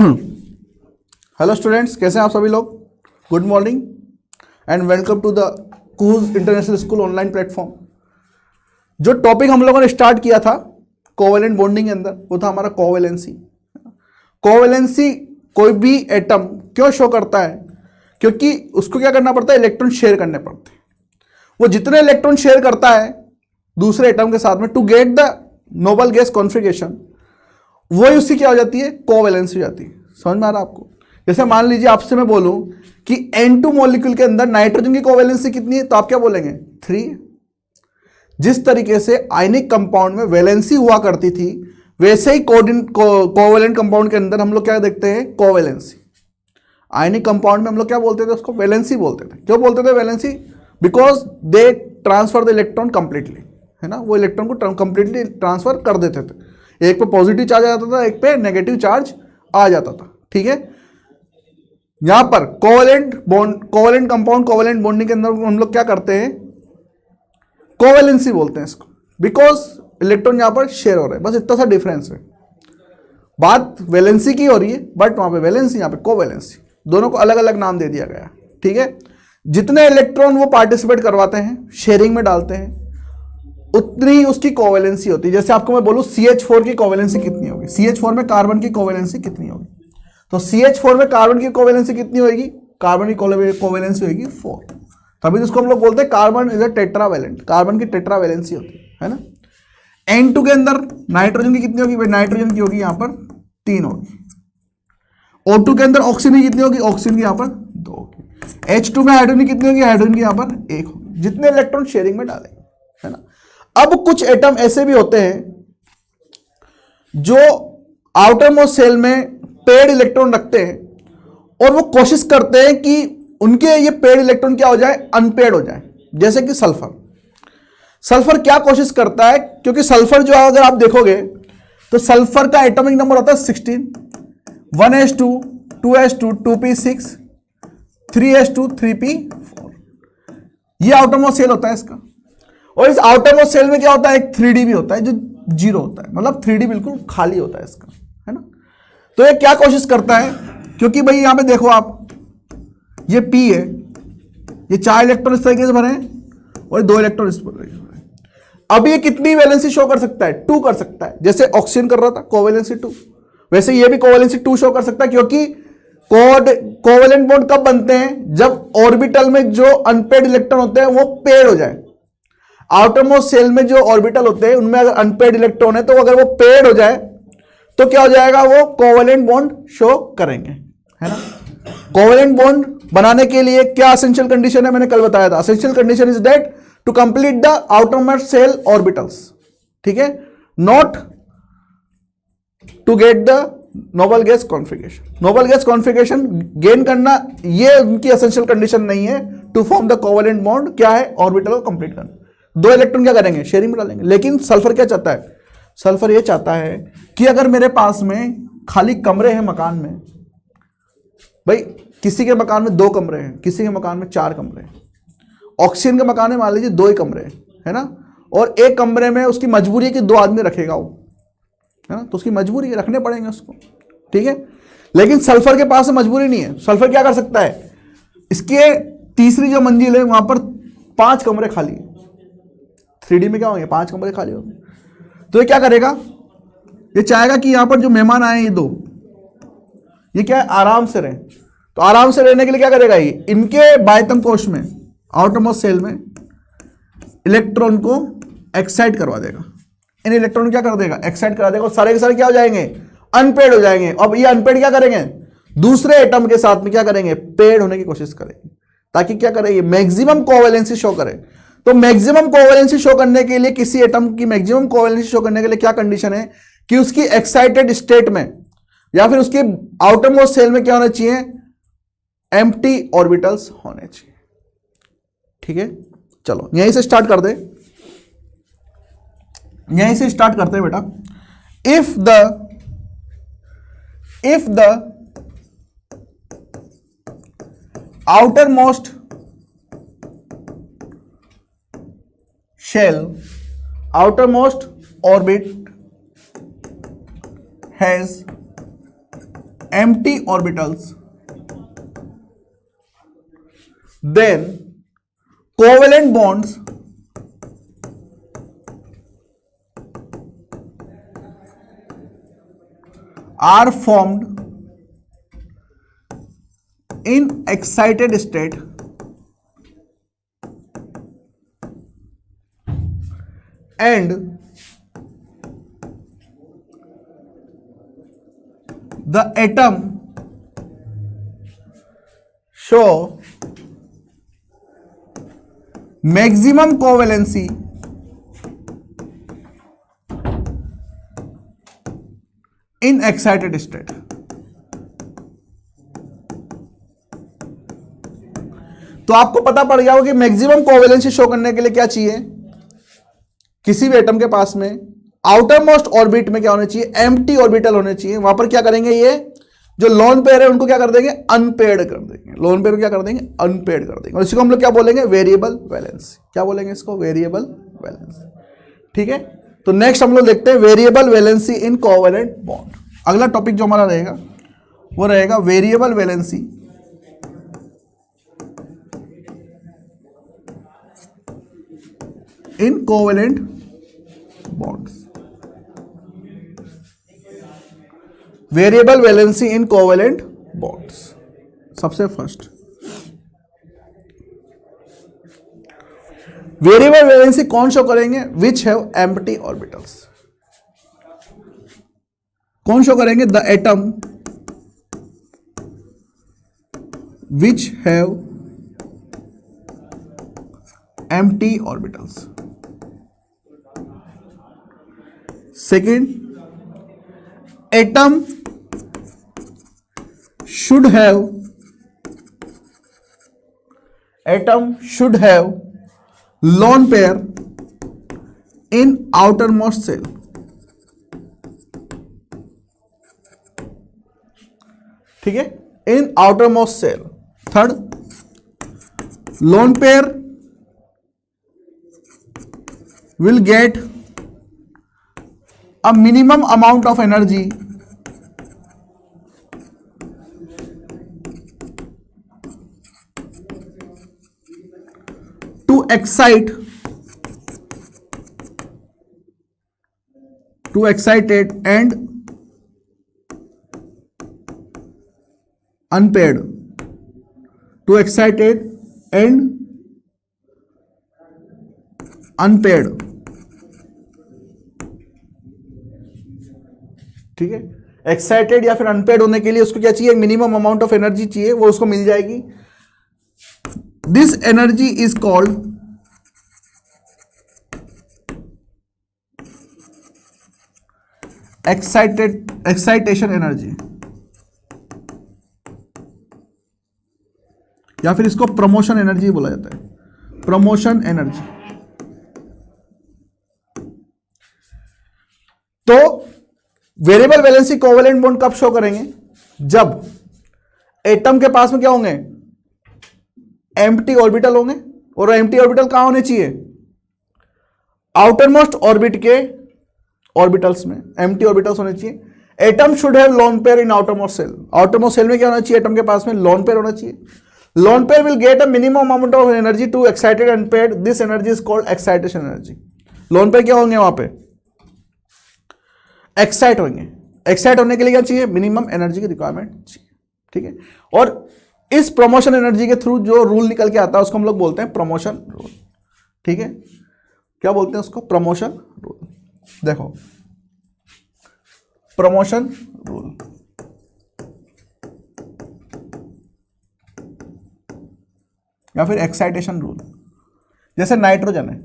Hello students, कैसे हैं आप सभी लोग। Good morning and welcome to the Kooz international school online platform. जो टॉपिक हम लोगों ने स्टार्ट किया था कोवेलेंट बॉन्डिंग के अंदर, वो था हमारा कोवेलेंसी। कोवेलेंसी कोई भी एटम क्यों शो करता है, क्योंकि उसको क्या करना पड़ता है, इलेक्ट्रॉन शेयर करने पड़ते हैं। वो जितने इलेक्ट्रॉन शेयर करता है दूसरे एटम के साथ में to get the noble gas configuration, वही उसकी क्या हो जाती है, कोवेलेंसी हो जाती है। समझ में आ रहा है आपको। जैसे मान लीजिए आपसे मैं बोलूं कि N2 मॉलिक्यूल के अंदर नाइट्रोजन की कोवेलेंसी कितनी है, तो आप क्या बोलेंगे, 3। जिस तरीके से आयनिक कंपाउंड में वैलेंसी हुआ करती थी, वैसे ही कोवेलेंट कंपाउंड के अंदर हम लोग क्या देखते हैं, कोवेलेंसी। आयनिक कंपाउंड में हम लोग क्या बोलते थे, उसको वैलेंसी बोलते थे। क्यों बोलते थे valency? Because they transfer the electron completely, है ना। वो इलेक्ट्रॉन को कंप्लीटली ट्रांसफर कर देते थे। एक पे पॉजिटिव चार्ज आ जाता था, एक पे नेगेटिव चार्ज आ जाता था। ठीक है, यहां पर कोवेलेंट कंपाउंड कोवेलेंट बॉन्डिंग के अंदर हम लोग क्या करते हैं, कोवेलेंसी बोलते हैं इसको, बिकॉज इलेक्ट्रॉन यहां पर शेयर हो रहे हैं। बस इतना सा डिफरेंस है। बात वैलेंसी की हो रही है, बट वहां पे वैलेंसी, यहां पे कोवेलेंसी, दोनों को अलग अलग नाम दे दिया गया। ठीक है, जितने इलेक्ट्रॉन वो पार्टिसिपेट करवाते हैं, शेयरिंग में डालते हैं, उतनी ही उसकी कोवेलेंसी होती है। जैसे आपको मैं बोलूं CH4 की कोवेलेंसी कितनी होगी, CH4 में कार्बन की कोवेलेंसी कितनी होगी, तो CH4 में कार्बन की कोवेलेंसी कितनी होगी, कार्बन की कोवेलेंसी होगी 4। तभी तो उसको हम लोग बोलते हैं carbon is a tetravalent, carbon की टेट्रावैलेंसी होती है ना। N2 के अंदर नाइट्रोजन की कितनी होगी भाई, नाइट्रोजन की होगी यहां पर 3 होगी। O2 के अंदर ऑक्सीजन की कितनी होगी, ऑक्सीजन की यहां पर 2 होगी। H2 में हाइड्रोजन की कितनी होगी, हाइड्रोजन की यहां पर 1 होगी। जितने इलेक्ट्रॉन शेयरिंग में डालेंगे, है ना। अब कुछ एटम ऐसे भी होते हैं जो आउटर मोस्ट सेल में पेड इलेक्ट्रॉन रखते हैं और वो कोशिश करते हैं कि उनके ये पेड इलेक्ट्रॉन क्या हो जाए, अनपेड हो जाए। जैसे कि सल्फर क्या कोशिश करता है, क्योंकि सल्फर जो अगर आप देखोगे तो सल्फर का एटॉमिक नंबर होता है 16, 1s2 2s2 2p6 3s2 3p4। ये आउटर मोस्ट सेल होता है इसका। और इस आउटर मोस्ट सेल में क्या होता है, एक 3D भी होता है जो 0 होता है, मतलब 3D बिल्कुल खाली होता है इसका, है ना। तो ये क्या कोशिश करता है, क्योंकि भाई यहां पे देखो आप, ये P है, ये 4 इलेक्ट्रॉन इस तरीके से भरे हैं और 2 इलेक्ट्रॉन इस तरीके से भरे हैं। अब ये कितनी वैलेंसी शो कर सकता है, 2 कर सकता है। जैसे ऑक्सीजन कर रहा था कोवेलेंसी 2, वैसे ये भी कोवेलेंसी 2 शो कर सकता है। क्योंकि कोवेलेंट बॉन्ड कब बनते हैं, जब ऑर्बिटल में जो अनपेड इलेक्ट्रॉन होते हैं वो पेड हो जाए। आउटर मोस्ट सेल में जो ऑर्बिटल होते हैं उनमें अगर अनपेड इलेक्ट्रॉन है, तो अगर वो पेड हो जाए तो क्या हो जाएगा, वो कोवेलेंट बॉन्ड शो करेंगे, है ना। कोवेलेंट बॉन्ड बनाने के लिए क्या एसेंशियल कंडीशन है, मैंने कल बताया था। Essential condition is that to complete the outer most shell orbitals, ठीक है, not to get the noble gas configuration. Noble gas configuration gain करना ये उनकी एसेंशियल कंडीशन नहीं है। To form the covalent bond क्या है, ऑर्बिटल को कंप्लीट करना। 2 इलेक्ट्रॉन क्या करेंगे, शेयरिंग में डालेंगे। लेकिन सल्फर क्या चाहता है, सल्फर ये चाहता है कि अगर मेरे पास में खाली कमरे हैं मकान में, भाई किसी के मकान में 2 कमरे हैं, किसी के मकान में 4 कमरे हैं। ऑक्सीजन के मकान में मान लीजिए 2 ही कमरे हैं, है ना। और एक कमरे में उसकी मजबूरी है कि 2 आदमी रखेगा वो, है ना, तो उसकी मजबूरी है, रखने पड़ेंगे उसको, ठीक है। लेकिन सल्फर के पास मजबूरी नहीं है। सल्फर क्या कर सकता है, इसके तीसरी जो मंजिल है वहां पर 5 कमरे खाली है। 3D में क्या होंगे, 5 कमरे खाली होंगे। तो ये क्या करेगा, ये चाहेगा कि यहां पर जो मेहमान आए ये 2, ये क्या है, आराम से रहें। तो आराम से रहने के लिए क्या करेगा, ये इनके बाह्यतम कोश में, आउटर मोस्ट सेल में इलेक्ट्रॉन को एक्साइट करवा देगा। इन इलेक्ट्रॉन क्या कर देगा, एक्साइट करा देगा, और सारे के सारे क्या हो जाएंगे, अनपेड हो जाएंगे। अब ये अनपेड क्या करेंगे, दूसरे एटम के साथ में क्या करेंगे, पेड होने की कोशिश करेंगे, ताकि क्या करें, मैक्सिमम कोवेलेंसी शो करे। तो मैक्सिमम कोवेलेंसी शो करने के लिए, किसी एटम की मैक्सिमम कोवेलेंसी शो करने के लिए क्या कंडीशन है, कि उसकी एक्साइटेड स्टेट में या फिर उसके आउटर मोस्ट सेल में क्या होना चाहिए, एम्प्टी ऑर्बिटल्स होने चाहिए। ठीक है, चलो यहीं से स्टार्ट कर दे, यहीं से स्टार्ट करते हैं बेटा। If the outer most shell outermost orbit has empty orbitals, then covalent bonds are formed in excited state and the atom show maximum covalency in excited state. तो आपको पता पड़ गया होगा कि मैक्सिमम कोवेलेंसी शो करने के लिए क्या चाहिए, किसी भी एटम के पास में आउटर मोस्ट ऑर्बिट में क्या होना चाहिए, एम्प्टी ऑर्बिटल होने चाहिए। वहां पर क्या करेंगे, ये जो लोन पेयर है उनको क्या कर देंगे, अनपेयर्ड कर देंगे। लोन पेयर को क्या कर देंगे, अनपेयर्ड कर देंगे। और इसको हम लोग क्या बोलेंगे, वेरिएबल वैलेंसी। क्या बोलेंगे इसको, वेरिएबल वैलेंसी। ठीक है, तो नेक्स्ट हम लोग देखते हैं वेरिएबल वैलेंसी इन कोवेलेंट बॉन्ड। अगला टॉपिक जो हमारा रहेगा वो रहेगा वेरिएबल वैलेंसी इन कोवेलेंट बॉन्ड्स। वेरिएबल वैलेंसी इन कोवेलेंट बॉन्ड्स। सबसे फर्स्ट वेरिएबल वैलेंसी कौन शो करेंगे, विच हैव एम्प्टी ऑर्बिटल्स। कौन शो करेंगे, the atom which have empty orbitals. Second, atom should have lone pair in outermost shell. ठीक है, in outermost shell. Third, lone pair will get a minimum amount of energy to excite it and unpaired, to excited and unpaired। ठीक है, excited या फिर unpaid होने के लिए उसको क्या चाहिए, मिनिमम अमाउंट ऑफ एनर्जी चाहिए, वो उसको मिल जाएगी। This energy is called excitation energy, या फिर इसको प्रमोशन एनर्जी बोला जाता है, प्रमोशन एनर्जी। तो वेरिएबल वैलेंसी कोवेलेंट बॉन्ड कब शो करेंगे, जब एटम के पास में क्या होंगे, एम्प्टी ऑर्बिटल होंगे। और एम्प्टी ऑर्बिटल कहां होने चाहिए, आउटर मोस्ट ऑर्बिट के ऑर्बिटल्स में एम्प्टी ऑर्बिटल्स होने चाहिए। Atom should have lone pair in outer most shell. Outer most shell में क्या होना चाहिए, एटम के पास में लोन पेयर होना चाहिए। Lone pair will get a minimum amount of energy to excited and paired, this energy is called excitation energy. Lone pair क्या होंगे, वहां पे एक्साइट होंगे। एक्साइट होने के लिए क्या चाहिए, मिनिमम एनर्जी की रिक्वायरमेंट चाहिए। ठीक है, और इस प्रमोशन एनर्जी के थ्रू जो रूल निकल के आता है उसको हम लोग बोलते हैं प्रमोशन रूल। ठीक है, क्या बोलते हैं उसको, प्रमोशन रूल। देखो, प्रमोशन रूल या फिर एक्साइटेशन रूल। जैसे नाइट्रोजन है,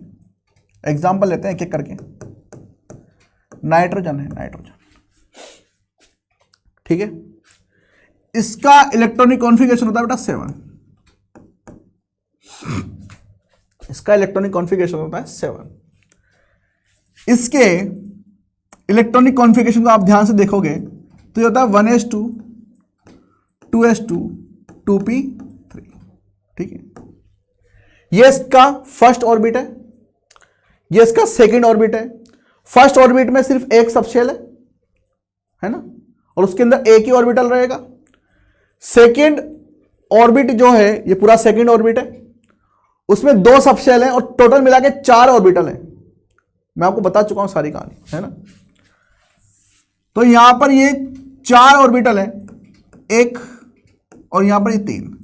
एग्जांपल लेते हैं एक एक करके। नाइट्रोजन है, नाइट्रोजन, ठीक है, इसका इलेक्ट्रॉनिक कॉन्फ़िगरेशन होता है बेटा 7। इसका इलेक्ट्रॉनिक कॉन्फ़िगरेशन होता है 7। इसके इलेक्ट्रॉनिक कॉन्फ़िगरेशन को आप ध्यान से देखोगे तो ये होता है 1s2 2s2 2p3। ठीक है, ये इसका फर्स्ट ऑर्बिट है, ये इसका सेकंड ऑर्बिट है। फर्स्ट ऑर्बिट में सिर्फ एक सबशेल है ना, और उसके अंदर एक ही ऑर्बिटल रहेगा। सेकेंड ऑर्बिट जो है, ये पूरा सेकेंड ऑर्बिट है, उसमें 2 सबशेल हैं और टोटल मिला के 4 ऑर्बिटल हैं। मैं आपको बता चुका हूं सारी कहानी, है ना। तो यहां पर ये 4 ऑर्बिटल हैं, एक और यहां पर ये 3।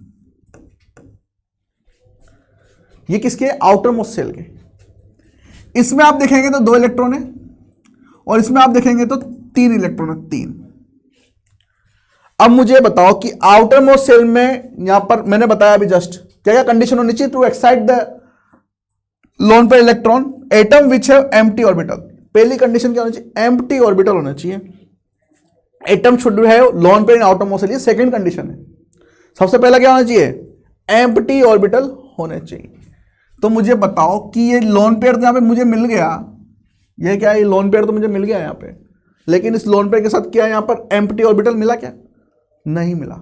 ये किसके? आउटर मोस्ट सेल के। इसमें आप देखेंगे तो 2 इलेक्ट्रॉन है और इसमें आप देखेंगे तो 3 इलेक्ट्रॉन है, 3। अब मुझे बताओ कि आउटर मोस्ट सेल में यहां पर मैंने बताया अभी जस्ट क्या क्या कंडीशन होनी चाहिए to excite the lone pair electron atom which have empty orbital. पहली कंडीशन क्या होनी चाहिए? एम्प्टी ऑर्बिटल होना चाहिए। Atom should have lone pair in outer most shell, ये सेकंड कंडीशन है। सबसे पहला क्या होना चाहिए? एम्प्टी ऑर्बिटल होने चाहिए। तो मुझे बताओ कि ये लोन पेयर यहां पे मुझे मिल गया, ये क्या है? ये लोन पेयर तो मुझे मिल गया यहां पे, लेकिन इस लोन पेयर के साथ क्या यहां पर एम्प्टी ऑर्बिटल मिला? क्या नहीं मिला।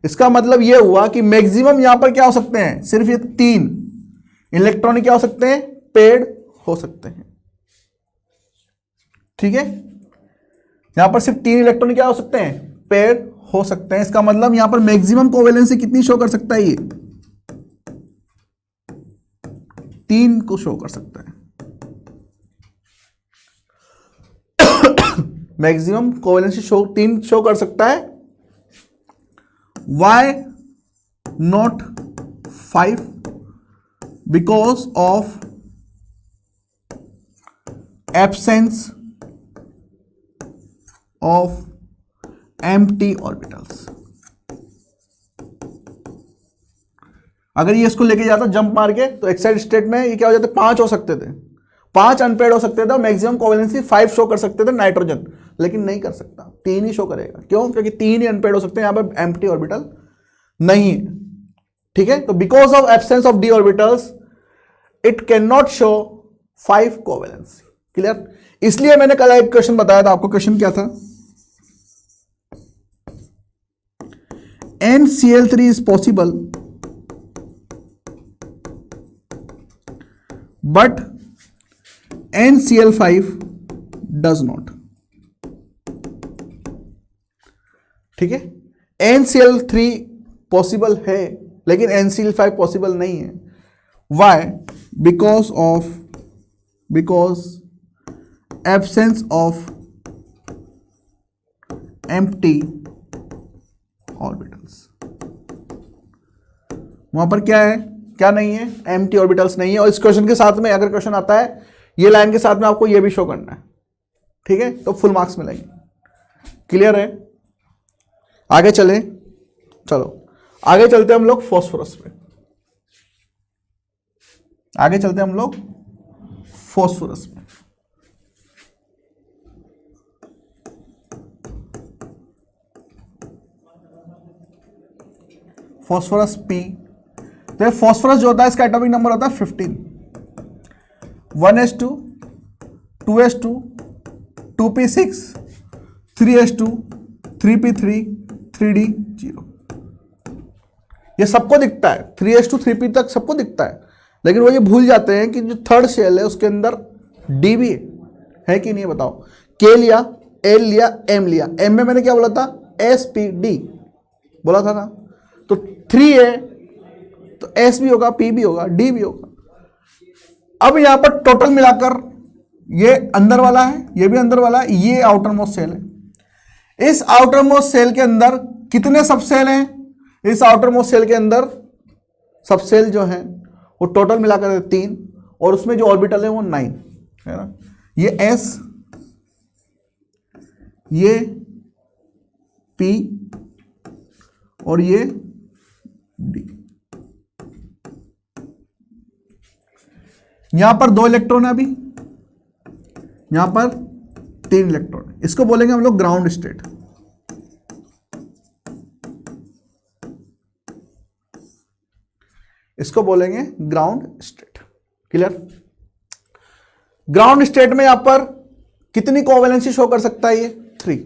इसका मतलब यह हुआ कि मैक्सिमम यहां पर क्या हो सकते हैं? सिर्फ ये 3 इलेक्ट्रॉन क्या हो सकते हैं? पेड हो सकते हैं। ठीक है, यहां पर सिर्फ 3 इलेक्ट्रॉन क्या हो सकते हैं? पेड हो सकते हैं। इसका मतलब यहां पर मैक्सिमम कोवेलेंसी कितनी शो कर सकता है? ये 3 को शो कर सकता है। मैक्सिमम कोवेलेंसी 3 शो कर सकता है। Why not 5? Because of absence of empty orbitals। अगर ये इसको लेके जाता जंप मार के तो एक्साइटेड स्टेट में ये क्या हो जाते? 5 हो सकते थे, 5 अनपेड हो सकते थे, मैक्सिमम कोवेलेंसी 5 शो कर सकते थे नाइट्रोजन, लेकिन नहीं कर सकता, 3 ही शो करेगा। क्यों? क्योंकि 3 ही अनपेड हो सकते हैं, यहां पर एम्प्टी ऑर्बिटल नहीं है। ठीक है, तो because of absence of D orbitals it can not show 5 covalency. Clear? इसलिए मैंने कल एक क्वेश्चन बताया था आपको। क्वेश्चन क्या था? NCl3 is possible but NCl5 does not. ठीक है, NCl3 पॉसिबल है लेकिन NCl5 पॉसिबल नहीं है। Why? Because absence of empty orbitals. वहां पर क्या है? क्या नहीं है? एम्प्टी ऑर्बिटल्स नहीं है। और इस क्वेश्चन के साथ में अगर क्वेश्चन आता है ये लाइन के साथ में आपको ये भी शो करना है। ठीक है, तो फुल मार्क्स मिलेंगे। क्लियर है? आगे चले, चलो आगे चलते हम लोग फॉस्फोरस पे। आगे चलते हम लोग फॉस्फोरस में। फॉस्फोरस पी, तो फॉस्फोरस जो होता है इसका एटॉमिक नंबर होता है 15। 1s2 2s2 2p6 3s2 3p3 3d0। ये सबको दिखता है, 3s2 3p तक सबको दिखता है, लेकिन वो ये भूल जाते हैं कि जो थर्ड शेल है उसके अंदर डी भी है कि नहीं? बताओ। के लिया, एल लिया, एम लिया। एम में मैंने क्या बोला था? sp_d बोला था ना। तो 3 है तो एस भी होगा, पी भी होगा, डी भी होगा। अब यहां पर टोटल मिलाकर ये अंदर वाला है, ये भी अंदर वाला है, ये आउटर मोस्ट सेल है। इस आउटर मोस्ट सेल के अंदर कितने सब सेल हैं? इस आउटर मोस्ट सेल के अंदर सब सेल जो हैं वो टोटल मिलाकर 3 और उसमें जो ऑर्बिटल है वो 9 है ना। ये S, ये P और ये D। यहां पर 2 इलेक्ट्रॉन है, अभी यहां पर 3 इलेक्ट्रॉन है। इसको बोलेंगे हम लोग ग्राउंड स्टेट। इसको बोलेंगे ground state. Clear? Ground state में यहां पर कितनी कोवेलेंसी शो कर सकता है? ये 3।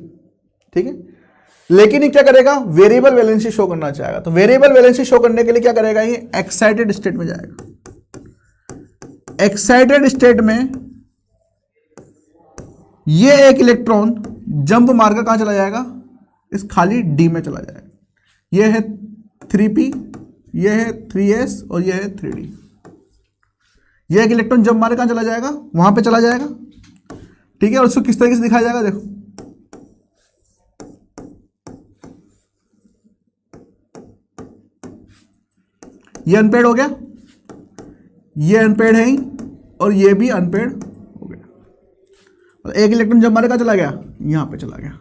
ठीक है, लेकिन ये क्या करेगा? वेरिएबल वैलेंसी शो करना चाहेगा। तो वेरिएबल वैलेंसी शो करने के लिए क्या करेगा? ये एक्साइटेड स्टेट में जाएगा। एक्साइटेड स्टेट में ये एक इलेक्ट्रॉन जंप मारकर कहां चला जाएगा? इस खाली डी में चला जाएगा। ये है 3p, ये है 3s और ये है 3d। ये एक इलेक्ट्रॉन जब मारे कहाँ चला जाएगा, वहां पे चला जाएगा, ठीक है। और इसको किस तरीके से दिखाया जाएगा, देखो ये अनपेड हो गया, ये अनपेड है ही, और ये भी अनपेड हो गया। एक इलेक्ट्रॉन जब मारे कहाँ चला गया, यहां पे चला गया।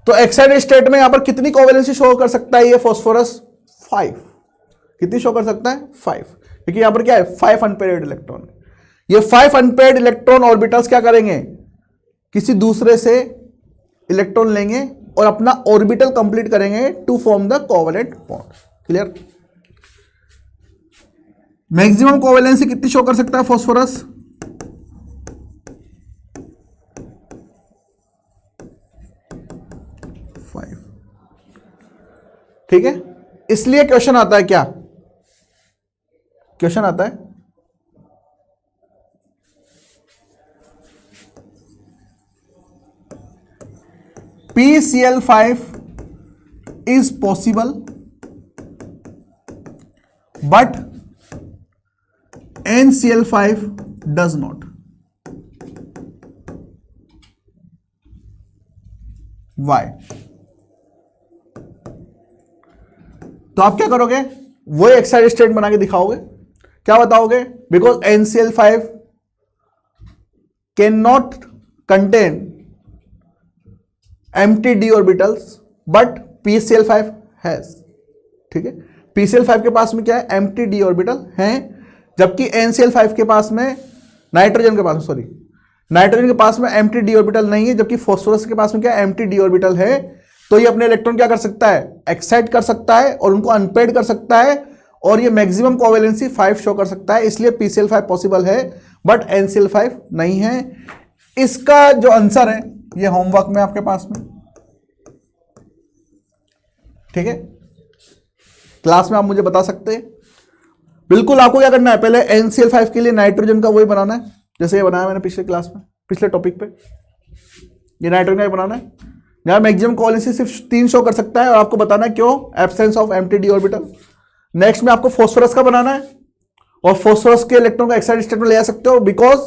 तो एक्साइटेड स्टेट में यहां पर कितनी कोवेलेंसी शो कर सकता है ये फास्फोरस, 5। कितनी शो कर सकता है, 5, क्योंकि यहां पर क्या है, 5 अनपेयर्ड इलेक्ट्रॉन। ये 5 अनपेयर्ड इलेक्ट्रॉन ऑर्बिटल्स क्या करेंगे, किसी दूसरे से इलेक्ट्रॉन लेंगे और अपना ऑर्बिटल कंप्लीट करेंगे to form the covalent bond. Clear. Maximum covalency कितनी शो कर सकता है फास्फोरस, 5। ठीक है। इसलिए क्वेश्चन आता है, क्या क्वेश्चन आता है, PCl5 is possible but NCl5 does not. Why? तो आप क्या करोगे, वो एक्साइटेड स्टेट बना के दिखाओगे। क्या बताओगे, because NCl5 can not contain empty d orbitals but PCl5 has। ठीक है, PCl5 के पास में क्या है, empty d orbital है, जबकि NCl5 के पास में नाइट्रोजन के पास में empty d orbital नहीं है, जबकि फास्फोरस के पास में क्या है, empty d orbital है। तो ये अपने इलेक्ट्रॉन क्या कर सकता है, एक्साइट कर सकता है और उनको अनपेड कर सकता है, और ये मैक्सिमम कोवेलेंसी 5 शो कर सकता है। इसलिए PCl5 पॉसिबल है बट NCl5 नहीं है। इसका जो आंसर है ये होमवर्क में आपके पास में, ठीक है, क्लास में आप मुझे बता सकते हैं। बिल्कुल आपको क्या करना है, पहले NCl5 के लिए नाइट्रोजन का वही बनाना है, जैसे ये बनाया मैंने पिछले क्लास में, पिछले टॉपिक पे। ये नाइट्रोजन का बनाना है, जहां मैक्सिमम कोवेलेंसी सिर्फ 3 शो कर सकता है, और आपको बताना है क्यों, absence of empty D orbital. Next में आपको फास्फोरस का बनाना है, और फास्फोरस के इलेक्ट्रॉन को एक्साइटेड स्टेट में ले जा सकते हो because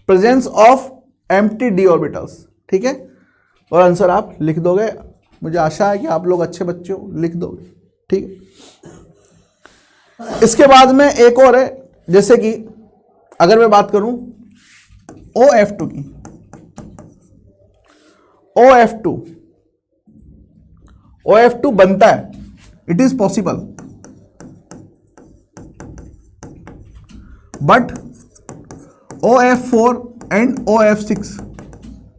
presence of empty D orbitals. ठीक है, और आंसर आप लिख दोगे। मुझे आशा है कि आप लोग अच्छे बच्चे हो, लिख दोगे। ठीक है, इसके बाद में एक और है, जैसे कि अगर मैं बात करूं OF2 की, OF2 बनता है, it is possible, but OF4 and OF6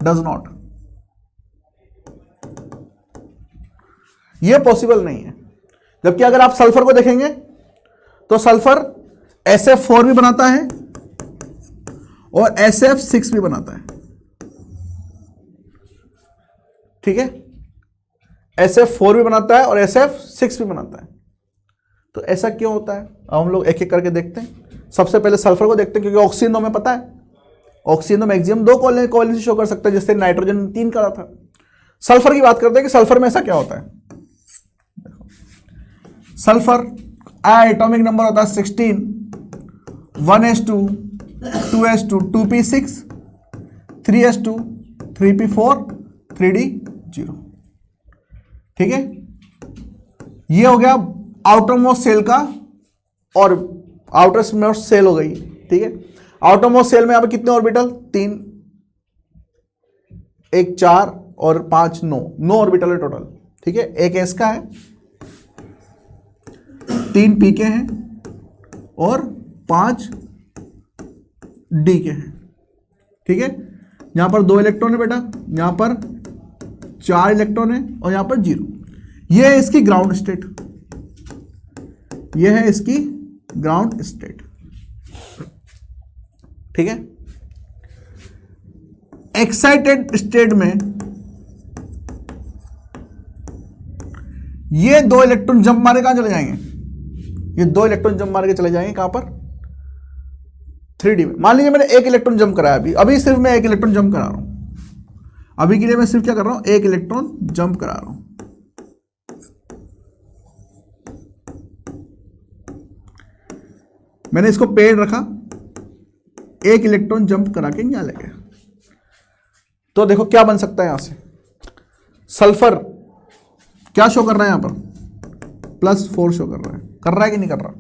does not. यह पॉसिबल नहीं है। जबकि अगर आप सल्फर को देखेंगे तो सल्फर SF4 भी बनाता है और SF6 भी बनाता है। ठीक है, SF4 भी बनाता है और SF6 भी बनाता है। तो ऐसा क्यों होता है, अब हम लोग एक एक करके देखते हैं। सबसे पहले सल्फर को देखते हैं, क्योंकि ऑक्सीजन हमें पता है, ऑक्सीजन मैक्सिमम 2 कोवेलेंसी शो कर सकता है, जिससे नाइट्रोजन 3 करा था। सल्फर की बात करते हैं कि सल्फर में ऐसा क्या होता है। सल्फर एटॉमिक नंबर होता है 16, 1s2, 2s2, 2p6, 3s2, 3p4, 3d0। ठीक है, ये हो गया आउटर मोस्ट सेल का, और आउटर मोस्ट सेल हो गई। ठीक है, आउटर मोस्ट सेल में यहां पर कितने ऑर्बिटल, 3, 1 4 और 5 9 ऑर्बिटल है टोटल। ठीक है, एक एस का है, 3 पी के हैं और 5 डी के हैं। ठीक है, यहां पर 2 इलेक्ट्रॉन है बेटा, यहां पर 4 इलेक्ट्रॉन है और यहां पर 0। यह है इसकी ग्राउंड स्टेट, यह है इसकी ग्राउंड स्टेट। ठीक है, एक्साइटेड स्टेट में ये 2 इलेक्ट्रॉन जंप मारे कहां चले जाएंगे, ये 2 इलेक्ट्रॉन जंप मार के चले जाएंगे कहां पर, 3D में। मान लीजिए मैंने 1 इलेक्ट्रॉन जंप कराया, अभी सिर्फ मैं 1 इलेक्ट्रॉन जंप करा रहा हूं। अभी के लिए मैं सिर्फ क्या कर रहा हूं, एक इलेक्ट्रॉन जंप करा रहा हूं। मैंने इसको पेड रखा, एक इलेक्ट्रॉन जंप करा के यहां ले गया। तो देखो क्या बन सकता है यहां से, सल्फर क्या शो कर रहा है यहां पर, +4 शो कर रहा है कि नहीं कर रहा?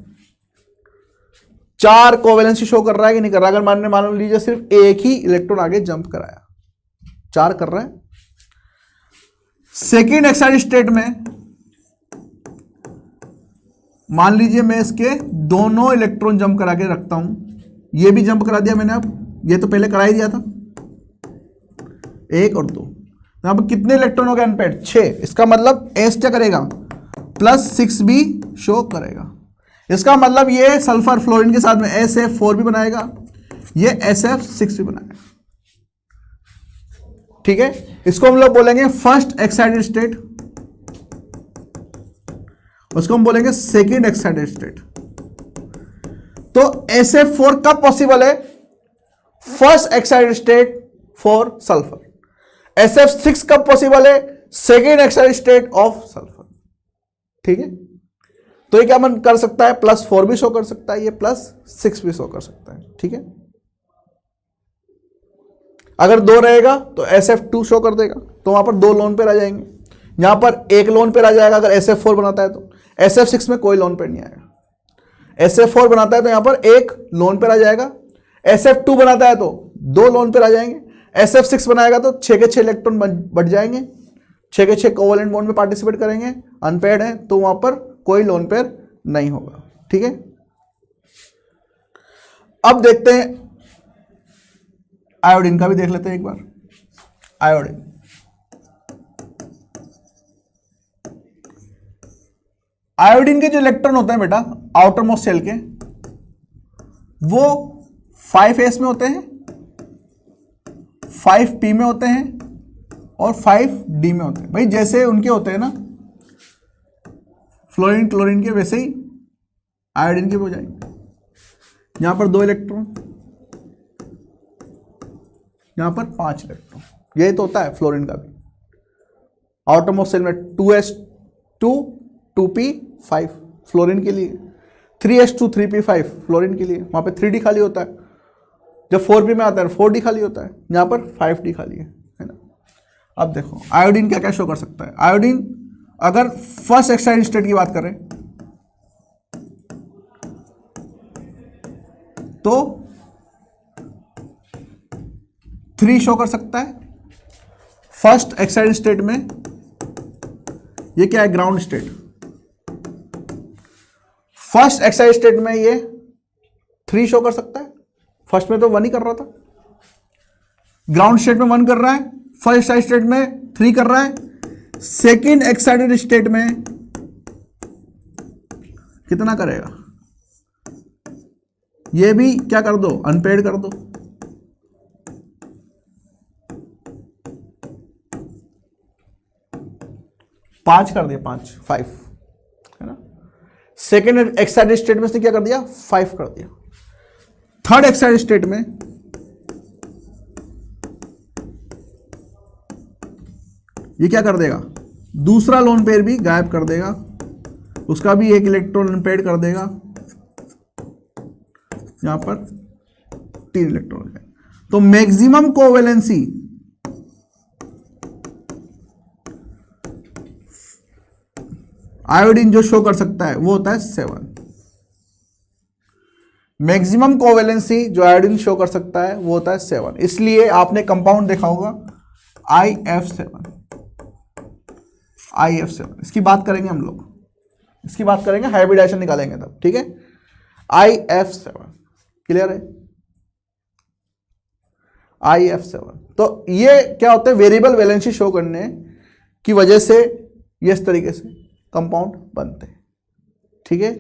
4 कोवेलेंसी शो कर रहा है कि नहीं कर रहा? अगर मान लीजिए सिर्फ एक ही इलेक्ट्रॉन आगे जंप कराया, 4 कर रहा है। सेकेंड एक्साइटेड स्टेट में मान लीजिए मैं इसके दोनों इलेक्ट्रॉन जंप करा के रखता हूं, ये भी जंप करा दिया मैंने, अब ये तो पहले करा ही दिया था, 1 और 2। यहां पर कितने इलेक्ट्रॉन हो गए अनपेड, 6। इसका मतलब एस क्या करेगा, +6 भी शो करेगा। इसका मतलब ये सल्फर फ्लोरीन के साथ में SF4 भी बनाएगा, ये SF6 भी बनाएगा। ठीक है, इसको हम लोग बोलेंगे फर्स्ट एक्साइटेड स्टेट, उसको हम बोलेंगे सेकेंड एक्साइटेड स्टेट। तो SF4 कब पॉसिबल है, first excited state for sulphur. SF6 कब पॉसिबल है, second excited state of sulphur. ठीक है, तो ये क्या मन कर सकता है, +4 भी शो कर सकता है, ये +6 भी शो कर सकता है। ठीक है, अगर 2 रहेगा तो SF2 शो कर देगा, तो वहां पर 2 लोन पेयर आ जाएंगे, यहां पर 1 लोन पेयर आ जाएगा अगर SF4 बनाता है तो। SF6 में कोई लोन पेयर नहीं आएगा। SF4 बनाता है तो यहां पर 1 लोन पेयर आ जाएगा, SF2 बनाता है तो 2 लोन पेयर आ जाएंगे, SF6 बनाएगा तो 6 के 6 इलेक्ट्रॉन बढ़ जाएंगे, 6 के 6 कोवेलेंट बॉन्ड में पार्टिसिपेट करेंगे, अनपेयर्ड है तो वहां पर कोई लोन पेयर नहीं होगा। ठीक है, अब देखते हैं आयोडीन का भी देख लेते हैं एक बार। आयोडीन, आयोडीन के जो इलेक्ट्रॉन होते हैं बेटा आउटर मोस्ट शेल के, वो 5s में होते हैं, 5p में होते हैं और 5d में होते हैं। भाई जैसे उनके होते हैं ना फ्लोरीन क्लोरीन के, वैसे ही आयोडीन के भी हो जाएंगे। यहां पर 2 इलेक्ट्रॉन, यहां पर 5 इलेक्ट्रॉन, यही तो होता है फ्लोरीन का भी। आउटर मोस्ट शेल में 2s2 2p5 फ्लोरीन के लिए, 3s2 3p5 फ्लोरीन के लिए, वहां पे 3d खाली होता है। जब 4p में आता है 4d खाली होता है, यहां पर 5d खाली है ना। अब देखो आयोडीन क्या क्या शो कर सकता है। आयोडीन अगर फर्स्ट एक्साइटेड स्टेट की बात करें तो 3 शो कर सकता है। फर्स्ट एक्साइटेड स्टेट में ये क्या है, ground state. First excited state में ये 3 शो कर सकता है, फर्स्ट में तो 1 ही कर रहा था, ग्राउंड स्टेट में 1 कर रहा है, फर्स्ट एक्साइटेड स्टेट में 3 कर रहा है, सेकेंड एक्साइटेड स्टेट में कितना करेगा, ये भी क्या कर दो, अनपेड कर दो। पांच कर दिया, 5 है ना। सेकेंड एक्साइटेड स्टेट में से क्या कर दिया, 5 कर दिया। थर्ड एक्साइटेड स्टेट में ये क्या कर देगा, दूसरा लोन पेयर भी गायब कर देगा, उसका भी 1 इलेक्ट्रॉन अनपेड कर देगा, यहां पर 3 इलेक्ट्रॉन है। तो मैक्सिमम कोवेलेंसी आयोडीन जो शो कर सकता है वो होता है 7। मैक्सिमम कोवेलेंसी जो आयोडीन शो कर सकता है वो होता है 7। इसलिए आपने कंपाउंड देखा होगा IF7। इसकी बात करेंगे हम लोग, इसकी बात करेंगे, हाइब्रिडाइजेशन निकालेंगे तब। ठीक है, IF7 क्लियर है। IF7 तो ये क्या होता है, वेरिएबल वैलेंसी शो करने की वजह से ये इस तरीके से कंपाउंड बनते हैं। ठीक है,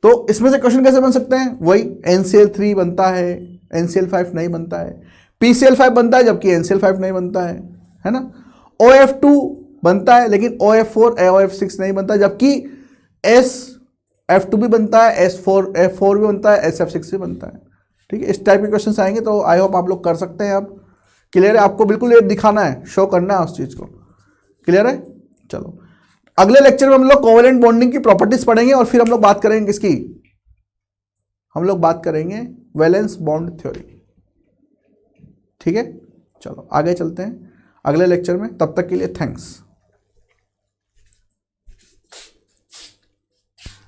तो इसमें से क्वेश्चन कैसे बन सकते हैं, वही NCl3 बनता है, NCl5 नहीं बनता है, PCl5 बनता है जबकि NCl5 नहीं बनता है ना। OF2 बनता है लेकिन OF4 OF6 नहीं बनता, जबकि SF2 भी बनता है, F4 भी बनता है, SF6 भी बनता है। ठीक है, इस टाइप के क्वेश्चन आएंगे तो आई होप आप लोग कर सकते हैं। अब क्लियर है? आपको बिल्कुल ये दिखाना है, शो करना है उस चीज़ को। क्लियर है? चलो अगले लेक्चर में हम लोग कोवेलेंट बॉन्डिंग की प्रॉपर्टीज पढ़ेंगे और फिर हम लोग बात करेंगे किसकी, हम लोग बात करेंगे वैलेंस बॉन्ड थ्योरी। ठीक है, चलो आगे चलते हैं अगले लेक्चर में। तब तक के लिए थैंक्स।